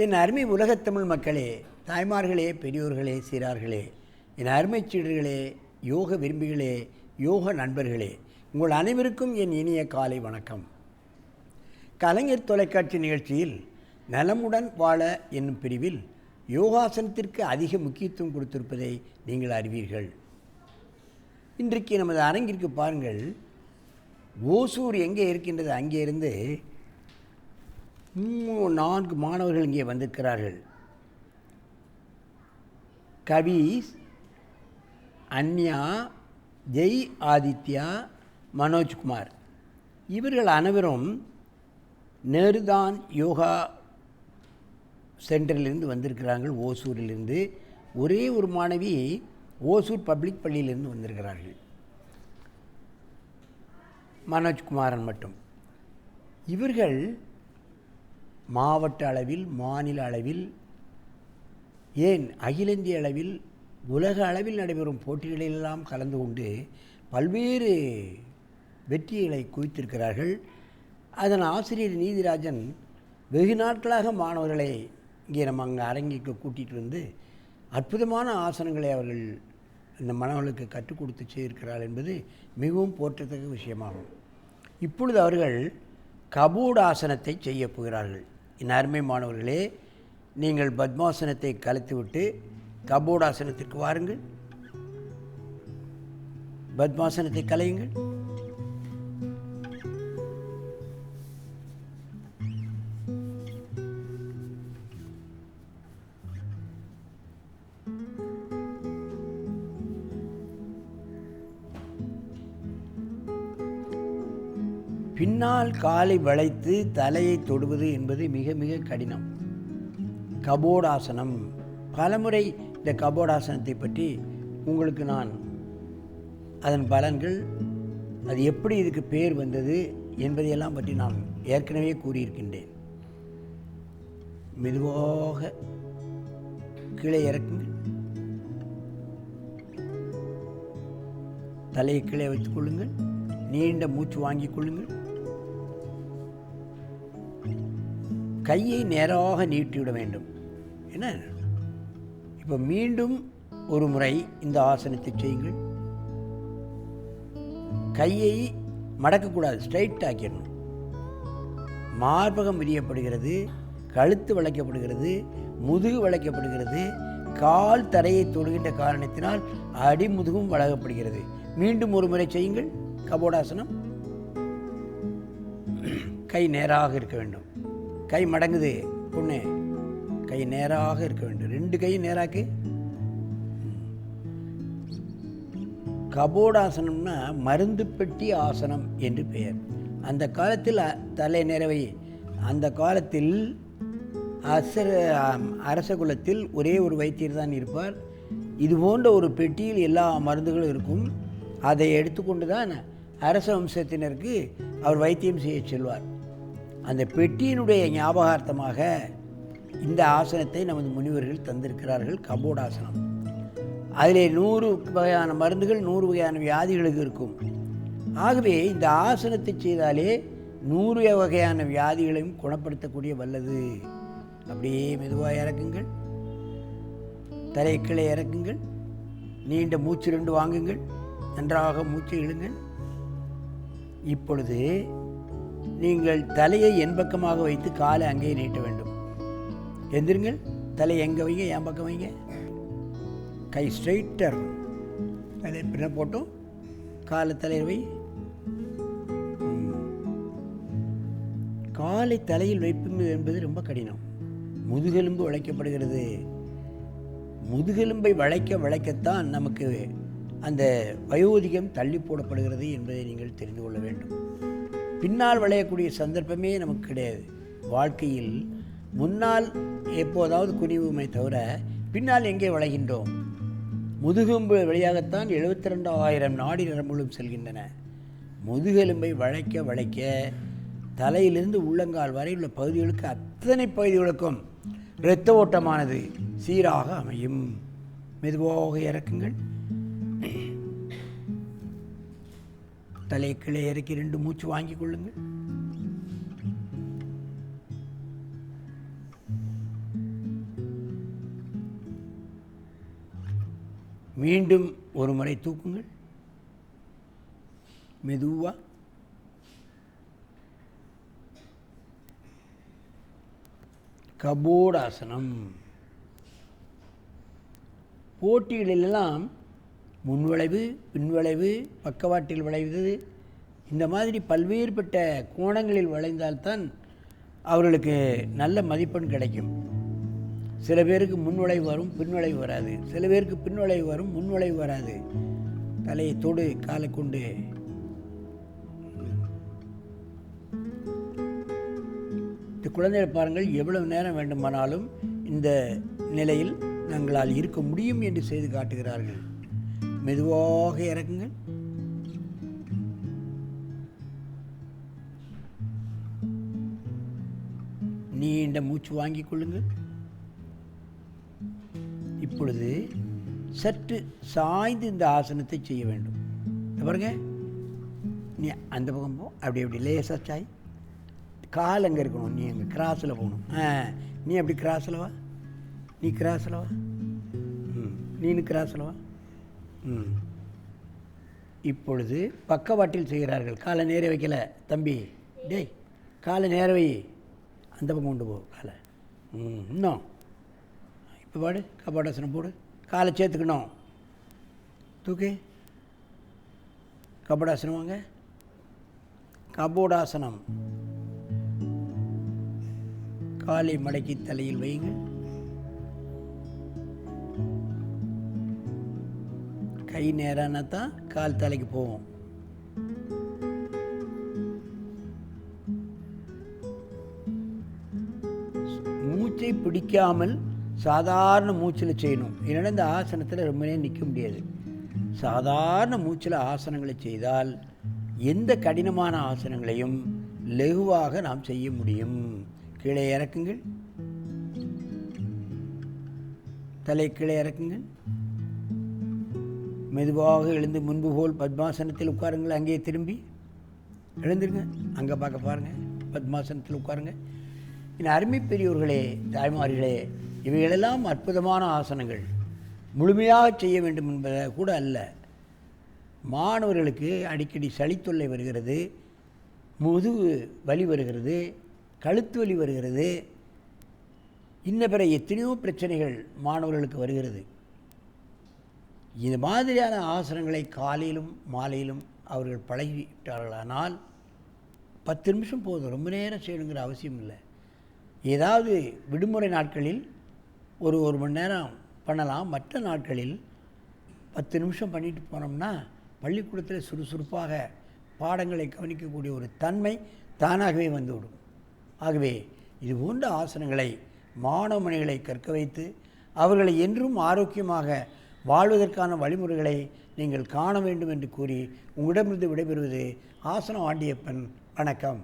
என் அருமை உலகத்தமிழ் மக்களே, தாய்மார்களே, பெரியோர்களே, சிறார்களே, என் அருமை சீடர்களே, யோக விரும்பிகளே, யோக நண்பர்களே, உங்கள் அனைவருக்கும் என் இனிய காலை வணக்கம். கலைஞர் தொலைக்காட்சி நிகழ்ச்சியில் நலமுடன் வாழ என்னும் பிரிவில் யோகாசனத்திற்கு அதிக முக்கியத்துவம் கொடுத்திருப்பதை நீங்கள் அறிவீர்கள். இன்றைக்கு நமது அரங்கிற்கு பாருங்கள், ஓசூர் எங்கே இருக்கின்றது, அங்கே இருந்து 4 மாணவர்கள் இங்கே வந்திருக்கிறார்கள். கவிஸ், அன்யா, ஜெய் ஆதித்யா, மனோஜ்குமார், இவர்கள் அனைவரும் நேருதான் யோகா சென்டரிலிருந்து வந்திருக்கிறார்கள். ஓசூரிலிருந்து ஒரே ஒரு மாணவி ஓசூர் பப்ளிக் பள்ளியிலிருந்து வந்திருக்கிறார்கள், மனோஜ்குமாரன் மட்டும். இவர்கள் மாவட்ட அளவில், மாநில அளவில், ஏன் அகில இந்திய அளவில், உலக அளவில் நடைபெறும் போட்டிகளிலெல்லாம் கலந்து கொண்டு பல்வேறு வெற்றிகளை குவித்திருக்கிறார்கள். அதன் ஆசிரியர் நீதிராஜன் வெகு நாட்களாக மாணவர்களை இங்கே நம்ம அங்கே அரங்கிற்கு கூட்டிகிட்டு வந்து அற்புதமான ஆசனங்களை அவர்கள் இந்த மாணவர்களுக்கு கற்றுக் கொடுத்து செய்திருக்கிறார்கள் என்பது மிகவும் போற்றத்தக்க விஷயமாகும். இப்பொழுது அவர்கள் கபோடாசனத்தை செய்ய போகிறார்கள். என் அருமை மாணவர்களே, நீங்கள் பத்மாசனத்தை கலைத்துவிட்டு கபோடாசனத்திற்கு வாருங்கள். பத்மாசனத்தை கலையுங்கள். பின்னால் காலை வளைத்து தலையை தொடுவது என்பது மிக மிக கடினம். கபோடாசனம், பலமுறை இந்த கபோடாசனத்தை பற்றி உங்களுக்கு நான் அதன் பலன்கள், அது எப்படி இதுக்கு பேர் வந்தது என்பதையெல்லாம் பற்றி நான் ஏற்கனவே கூறியிருக்கின்றேன். மெதுவாக கீழே இறக்குங்கள். தலையை கீழே வைத்துக் கொள்ளுங்கள். நீண்ட மூச்சு வாங்கிக் கொள்ளுங்கள். கையை நேராக நீட்டிவிட வேண்டும். என்ன, இப்போ மீண்டும் ஒரு முறை இந்த ஆசனத்தை செய்யுங்கள். கையை மடக்கக்கூடாது, ஸ்ட்ரைட் ஆக்கிடணும். மார்பகம் விரியப்படுகிறது, கழுத்து வளைக்கப்படுகிறது, முதுகு வளைக்கப்படுகிறது, கால் தரையை தொடுகின்ற காரணத்தினால் அடிமுதுகும் வளைக்கப்படுகிறது. மீண்டும் ஒரு முறை செய்யுங்கள் கபோடாசனம். கை நேராக இருக்க வேண்டும். கை மடங்குது பொண்ணு, கை நேராக இருக்க வேண்டும். 2 கையும் நேராக்கு. கபோடாசனம்னா மருந்து பெட்டி ஆசனம் என்று பெயர். அந்த காலத்தில் தலை நேரவை, அந்த காலத்தில் அரச குலத்தில் ஒரே ஒரு வைத்தியர் தான் இருப்பார். இது போன்ற ஒரு பெட்டியில் எல்லா மருந்துகளும் இருக்கும். அதை எடுத்துக்கொண்டு தான் அரச வம்சத்தினருக்கு அவர் வைத்தியம் செய்ய செல்வார். அந்த பெட்டியினுடைய ஞாபகார்த்தமாக இந்த ஆசனத்தை நமது முனிவர்கள் தந்திருக்கிறார்கள், கபோடாசனம். அதிலே 100 வகையான மருந்துகள், 100 வகையான வியாதிகளுக்கு இருக்கும். ஆகவே இந்த ஆசனத்தை செய்தாலே 100 வகையான வியாதிகளையும் குணப்படுத்தக்கூடிய வல்லது. அப்படியே மெதுவாக இறக்குங்கள். தலை கீழே இறக்குங்கள். நீண்ட மூச்சு 2 வாங்குங்கள். நன்றாக மூச்சை இழுங்கள். இப்பொழுது நீங்கள் தலையை என் பக்கமாக வைத்து காலை அங்கே நீட்ட வேண்டும். எந்திருங்கள். தலை எங்கே வைங்க, என் பக்கம் வைங்க. கை ஸ்ட்ரைட்டாக இருக்கும். தலை பின்ன போட்டோம், காலை தலையில் வை. காலை தலையில் வைப்பது என்பது ரொம்ப கடினம். முதுகெலும்பு வளைக்கப்படுகிறது. முதுகெலும்பை வளைக்கத்தான் நமக்கு அந்த வயோதிகம் தள்ளி போடப்படுகிறது என்பதை நீங்கள் தெரிந்து கொள்ள வேண்டும். பின்னால் வளையக்கூடிய சந்தர்ப்பமே நமக்கு கிடையாது. வாழ்க்கையில் முன்னால் எப்போதாவது குனிவுமை தவிர பின்னால் எங்கே வளைகின்றோம்? முதுகெலும்பு வழியாகத்தான் 72,000 நாடி நரம்புகளும் செல்கின்றன. முதுகெலும்பை வளைக்க தலையிலிருந்து உள்ளங்கால் வரை உள்ள பகுதிகளுக்கு, அத்தனை பகுதிகளுக்கும் இரத்த ஓட்டமானது சீராக அமையும். மெதுவாக இறக்குங்கள். தலை கீழே இறக்கி 2 மூச்சு வாங்கிக் கொள்ளுங்கள். மீண்டும் ஒரு முறை தூக்குங்கள். மெதுவா. கபோடாசனம். போட்டிகளிலெல்லாம் முன்வளைவு, பின்வளைவு, பக்கவாட்டில் வளைவது, இந்த மாதிரி பல்வேறுபட்ட கோணங்களில் வளைந்தால்தான் அவர்களுக்கு நல்ல மதிப்பெண் கிடைக்கும். சில பேருக்கு முன்வளைவு வரும், பின்வளைவு வராது. சில பேருக்கு பின்வளைவு வரும், முன்வளைவு வராது. தலையை தொடு, காலை கொண்டு. இந்த குழந்தைகள் பாருங்கள், எவ்வளவு நேரம் வேண்டுமானாலும் இந்த நிலையில் நாங்களால் இருக்க முடியும் என்று செய்து காட்டுகிறார்கள். மெதுவாக இறக்குங்கள். நீண்ட மூச்சு வாங்கிக் கொள்ளுங்கள். இப்பொழுது சற்று சாய்ந்து இந்த ஆசனத்தை செய்ய வேண்டும். பாருங்க, நீ அந்த பக்கம் போ, அப்படி அப்படி லேசாக சாய். கால் அங்கே இருக்கணும், நீ அங்கே கிராஸில் போகணும். நீ அப்படி கிராஸில் வா, நீ கிராஸில் வா, நீனு கிராஸில் வா. இப்பொழுது பக்கவாட்டில் செய்கிறார்கள். காலை நேர வைக்கல தம்பி, டேய் காலை நேர வை, அந்த பக்கம் கொண்டு போ காலை. இன்னும் இப்போ பாடு, கபாடாசனம் போடு. காலை சேர்த்துக்கணும், தூக்கு. கபாடாசனம் வாங்க. கபோடாசனம். காலை மடக்கி தலையில் வையுங்கள். கை நேரானா தான் கால் தலைக்கு போவோம். மூச்சை பிடிக்காமல் சாதாரண மூச்சில் செய்யணும். இல்லைன்னா இந்த ஆசனத்தில் ரொம்ப நேரம் நிற்க முடியாது. சாதாரண மூச்சில் ஆசனங்களை செய்தால் எந்த கடினமான ஆசனங்களையும் லகுவாக நாம் செய்ய முடியும். கீழே இறக்குங்கள், தலை கீழே இறக்குங்கள். மெதுவாக எழுந்து முன்பு போல் பத்மாசனத்தில் உட்காருங்கள். அங்கேயே திரும்பி எழுந்துருங்க, அங்கே பார்க்க பாருங்கள். பத்மாசனத்தில் உட்காருங்க. என் அருமை பெரியோர்களே, தாய்மார்களே, இவைகளெல்லாம் அற்புதமான ஆசனங்கள். முழுமையாக செய்ய வேண்டும் என்பதை கூட அல்ல. மாணவர்களுக்கு அடிக்கடி சளித்தொல்லை வருகிறது, முதுகு வலி வருகிறது, கழுத்து வலி வருகிறது, இன்ன பிற எத்தனையோ பிரச்சனைகள் மாணவர்களுக்கு வருகிறது. இந்த மாதிரியான ஆசனங்களை காலையிலும் மாலையிலும் அவர்கள் பழகிவிட்டார்களானால் 10 நிமிஷம் போதும், ரொம்ப நேரம் செய்யணுங்கிற அவசியம் இல்லை. ஏதாவது விடுமுறை நாட்களில் ஒரு மணி நேரம் பண்ணலாம். மற்ற நாட்களில் 10 நிமிஷம் பண்ணிட்டு போனோம்னா பள்ளிக்கூடத்தில் சுறுசுறுப்பாக பாடங்களை கவனிக்கக்கூடிய ஒரு தன்மை தானாகவே வந்துவிடும். ஆகவே இது போன்ற ஆசனங்களை மாணவ மணிகளை கற்க வைத்து அவர்களை என்றும் ஆரோக்கியமாக வாழ்வதற்கான வழிமுறைகளை நீங்கள் காண வேண்டும் என்று கூறி உங்களிடமிருந்து விடைபெறுவது ஆசனம் ஆண்டியப்பன். வணக்கம்.